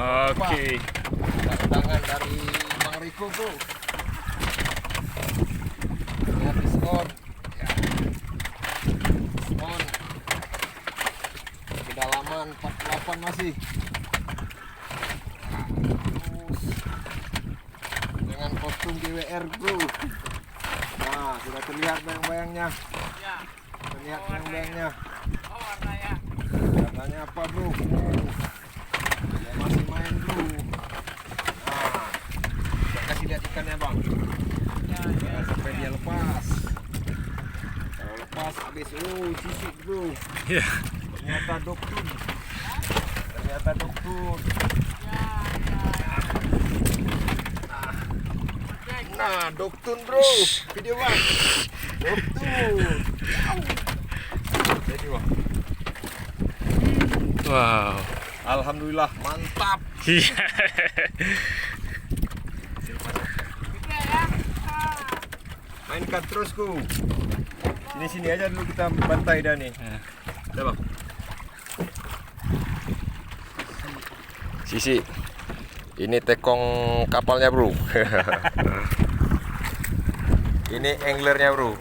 Oke. Ada undangan dari Bang Riko bro. Lihat diskon. Ya. Diskon. Kedalaman 48 masih. Terus dengan kostum GWR bro. Nah, sudah terlihat bayang-bayangnya. Ya. Terlihat bayang-bayangnya. Oh, warnanya. Warnanya apa bro? Dia masih main bro. Nah, kita kasih lihat ikannya bang. Ya, Ya, sampai dia lepas. Kalau lepas habis, sisik bro. Ya. Ternyata doktun. Ternyata doktun. ya, ya. Nah, doktun bro. Video bang. Doktun. Jadi bang. Wow. Alhamdulillah mantap. Iya. Gede ya. Mainkan terus ku. Sini-sini aja dulu kita bantai dah nih. Udah bang. Sisi. Ini tekong kapalnya bro. Ini anglernya bro.